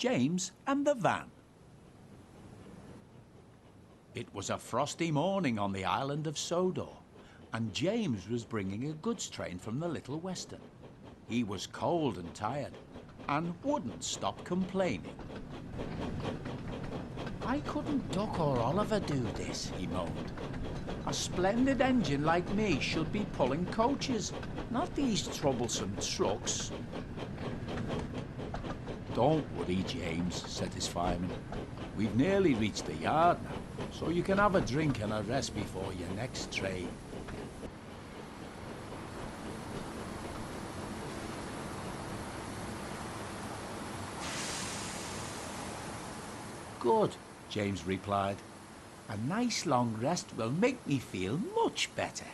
James and the van. It was a frosty morning on the island of Sodor, and James was bringing a goods train from the Little Western. He was cold and tired, and wouldn't stop complaining. "Why couldn't Duck or Oliver do this?" he moaned. "A splendid engine like me should be pulling coaches, not these troublesome trucks." "Don't worry, James," said his fireman. "We've nearly reached the yard now, so you can have a drink and a rest before your next train." "Good," James replied. "A nice long rest will make me feel much better."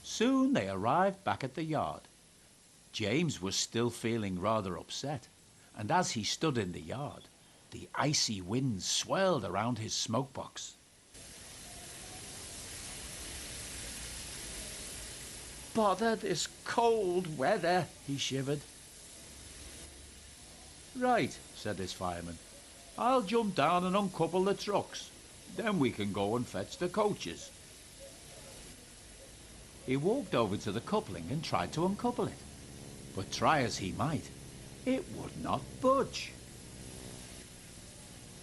Soon they arrived back at the yard. James was still feeling rather upset, and as he stood in the yard, the icy wind swirled around his smokebox. "Bother this cold weather," he shivered. Right, said his fireman. I'll jump down and uncouple the trucks. Then we can go and fetch the coaches. He walked over to the coupling and tried to uncouple it. But try as he might, it would not budge.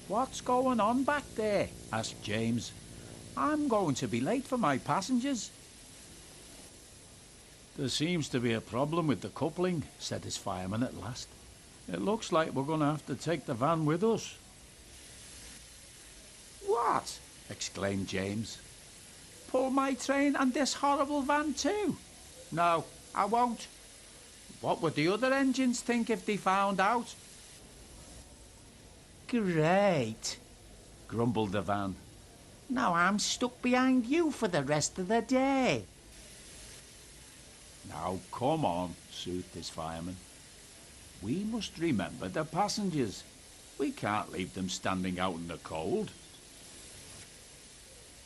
What's going on back there? Asked James. I'm going to be late for my passengers. There seems to be a problem with the coupling, said his fireman at last. It looks like we're going to have to take the van with us. What? Exclaimed James. Pull my train and this horrible van too? No, I won't. What would the other engines think if they found out? Great, grumbled the van. Now I'm stuck behind you for the rest of the day. Now come on, soothed his fireman. We must remember the passengers. We can't leave them standing out in the cold.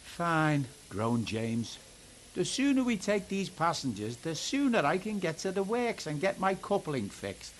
Fine, groaned James. The sooner we take these passengers, the sooner I can get to the works and get my coupling fixed.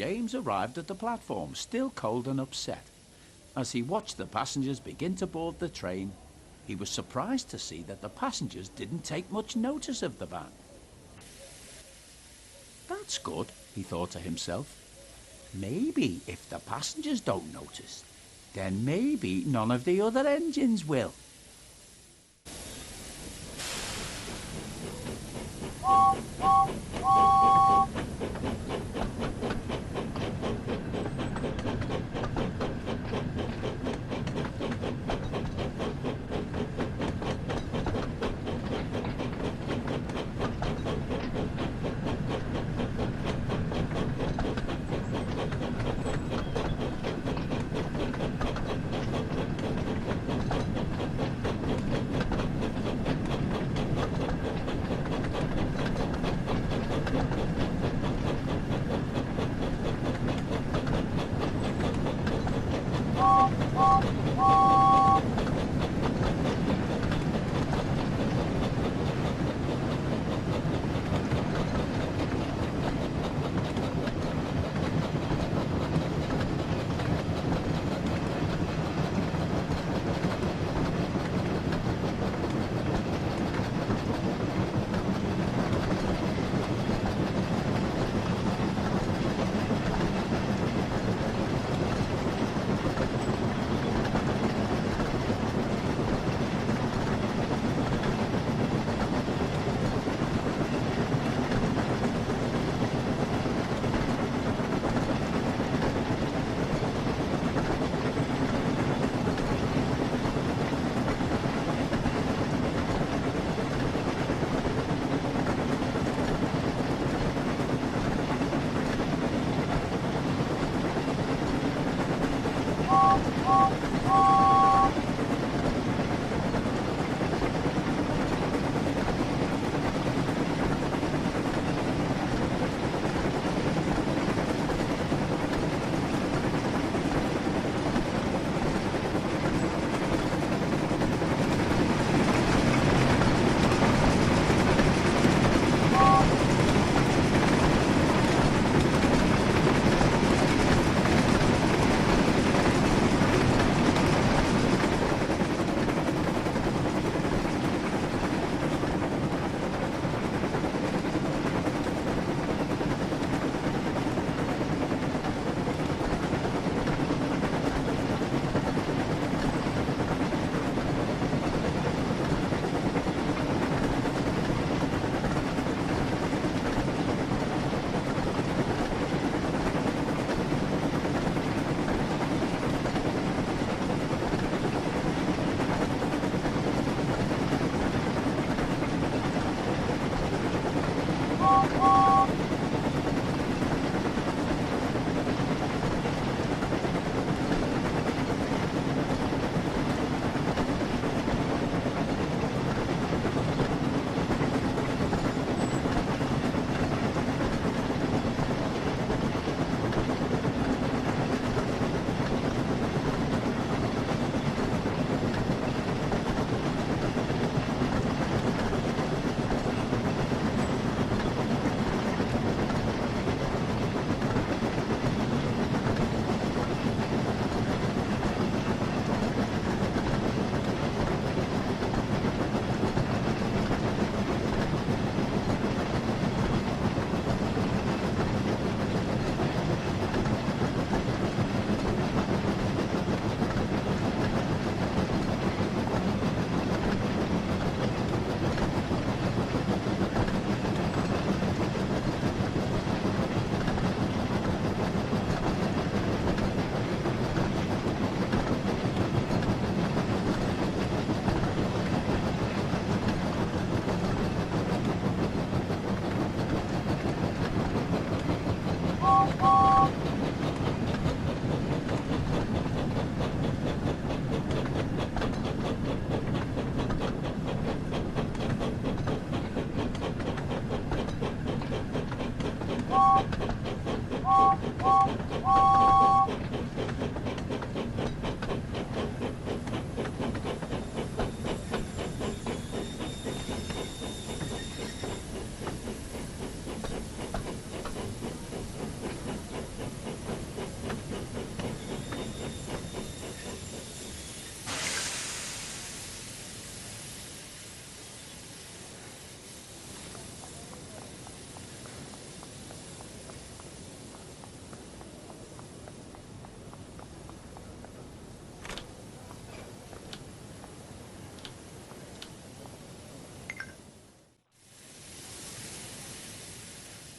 James arrived at the platform, still cold and upset. As he watched the passengers begin to board the train, he was surprised to see that the passengers didn't take much notice of the band. That's good, he thought to himself. Maybe if the passengers don't notice, then maybe none of the other engines will.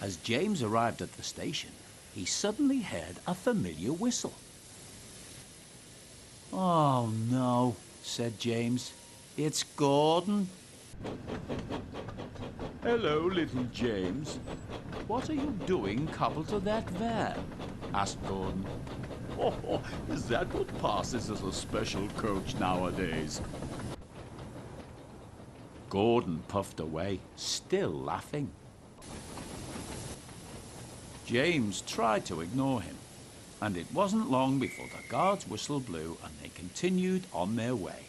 As James arrived at the station, he suddenly heard a familiar whistle. "Oh no," said James. "It's Gordon." "Hello, little James. What are you doing coupled to that van?" asked Gordon. "Oh, is that what passes as a special coach nowadays?" Gordon puffed away, still laughing. James tried to ignore him, and it wasn't long before the guard's whistle blew and they continued on their way.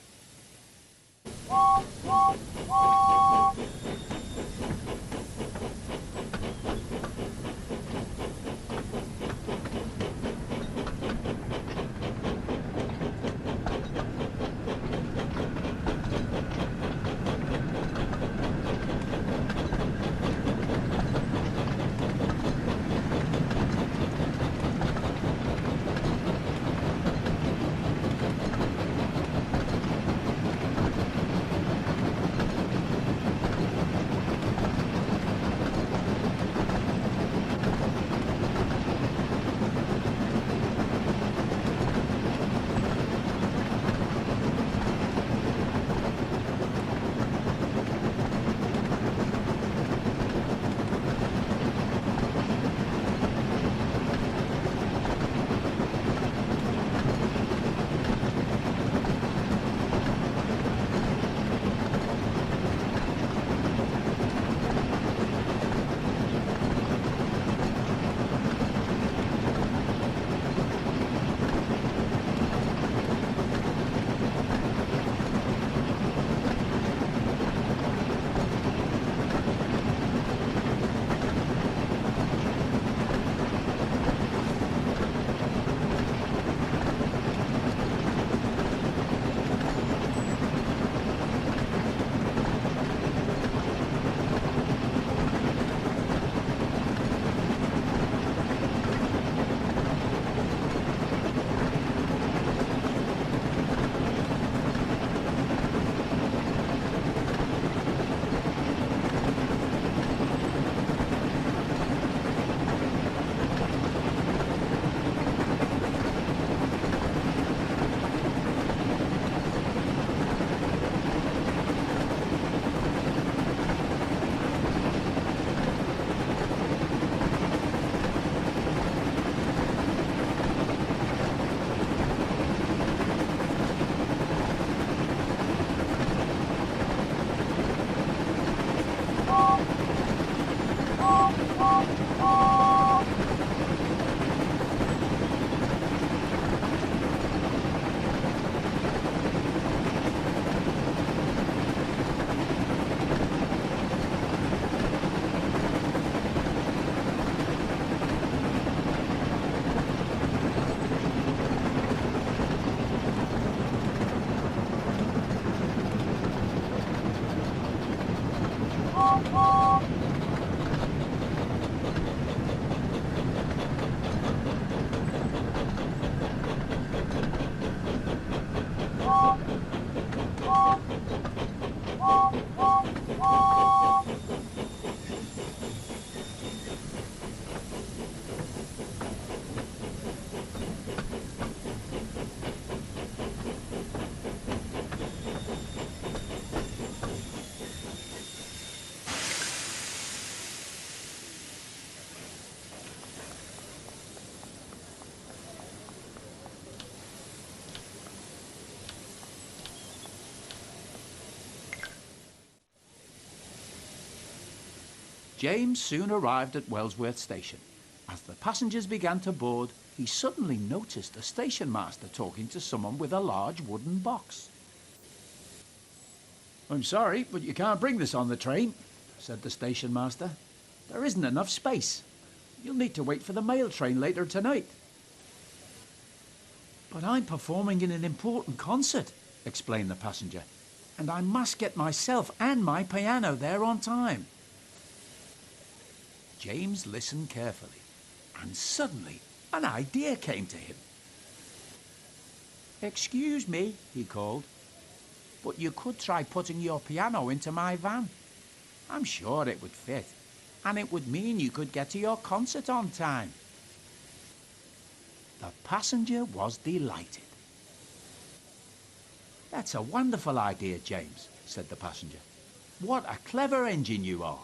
James soon arrived at Wellsworth Station. As the passengers began to board, he suddenly noticed a station master talking to someone with a large wooden box. "I'm sorry, but you can't bring this on the train," said the station master. "There isn't enough space. You'll need to wait for the mail train later tonight." "But I'm performing in an important concert," explained the passenger, "and I must get myself and my piano there on time." James listened carefully, and suddenly an idea came to him. "Excuse me," he called, "but you could try putting your piano into my van. I'm sure it would fit, and it would mean you could get to your concert on time. The passenger was delighted. That's a wonderful idea, James, said the passenger. What a clever engine you are.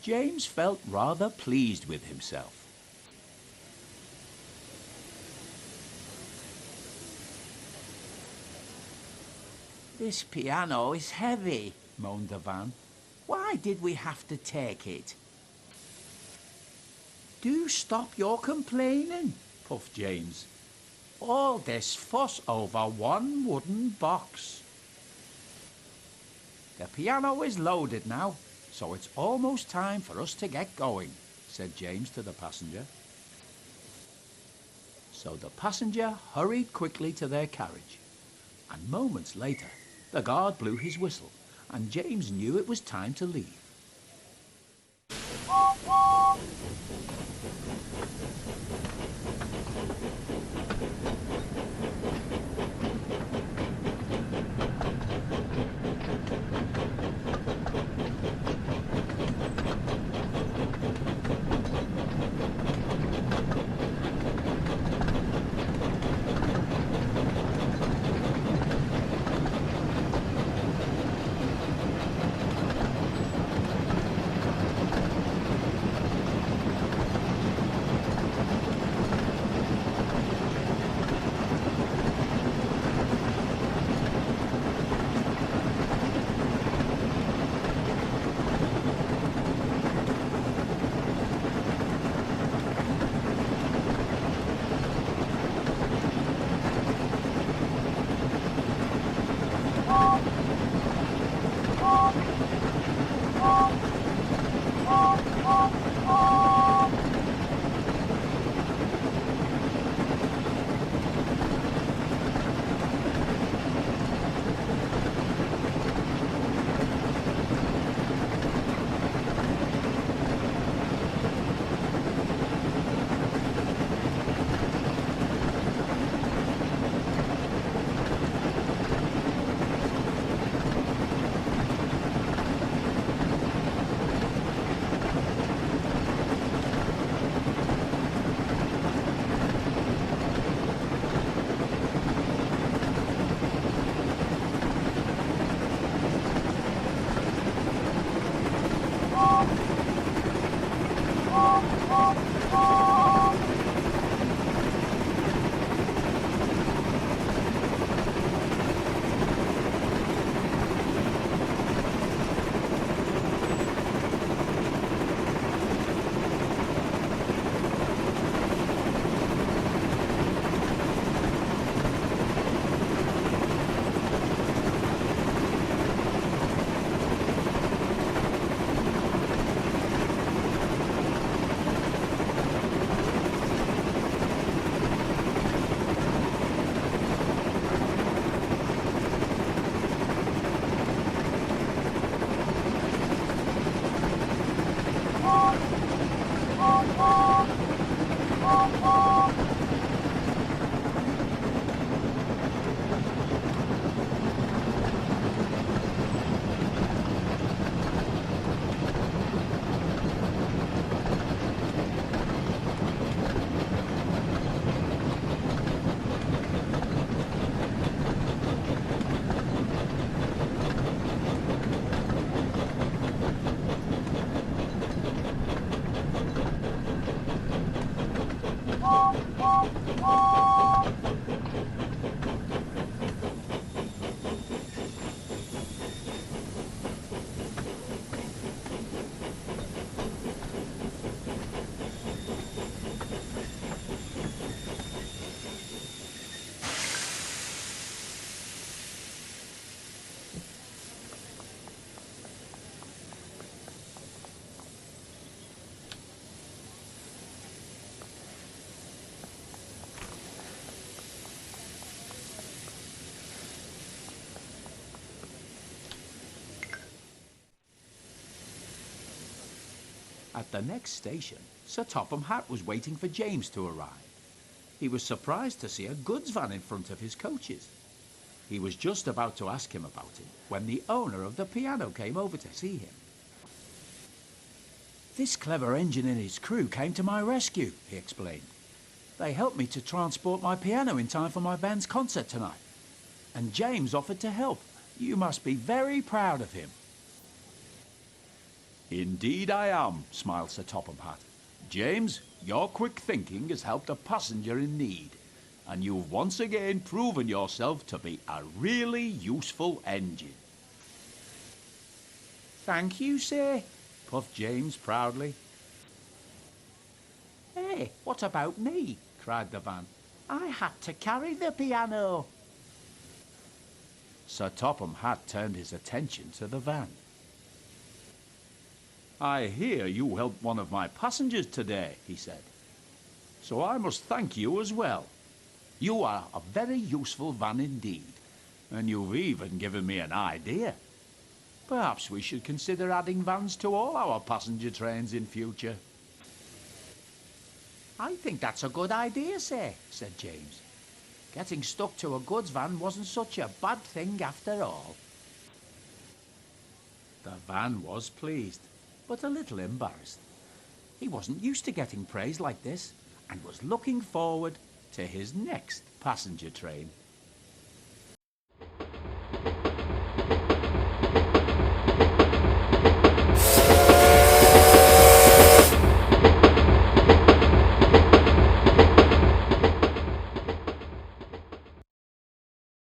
James felt rather pleased with himself. This piano is heavy, moaned the van. Why did we have to take it? Do stop your complaining, puffed James. All this fuss over one wooden box. The piano is loaded now, so it's almost time for us to get going, said James to the passenger. So the passenger hurried quickly to their carriage, and moments later the guard blew his whistle, and James knew it was time to leave. At the next station, Sir Topham Hatt was waiting for James to arrive. He was surprised to see a goods van in front of his coaches. He was just about to ask him about it when the owner of the piano came over to see him. This clever engine and his crew came to my rescue, he explained. They helped me to transport my piano in time for my band's concert tonight. And James offered to help. You must be very proud of him. Indeed I am, smiled Sir Topham Hatt. James, your quick thinking has helped a passenger in need, and you've once again proven yourself to be a really useful engine. Thank you, sir, puffed James proudly. Hey, what about me? Cried the van. I had to carry the piano. Sir Topham Hatt turned his attention to the van. I hear you helped one of my passengers today, he said. So I must thank you as well. You are a very useful van indeed, and you've even given me an idea. Perhaps we should consider adding vans to all our passenger trains in future. I think that's a good idea, sir, said James. Getting stuck to a goods van wasn't such a bad thing after all. The van was pleased, but a little embarrassed. He wasn't used to getting praise like this, and was looking forward to his next passenger train.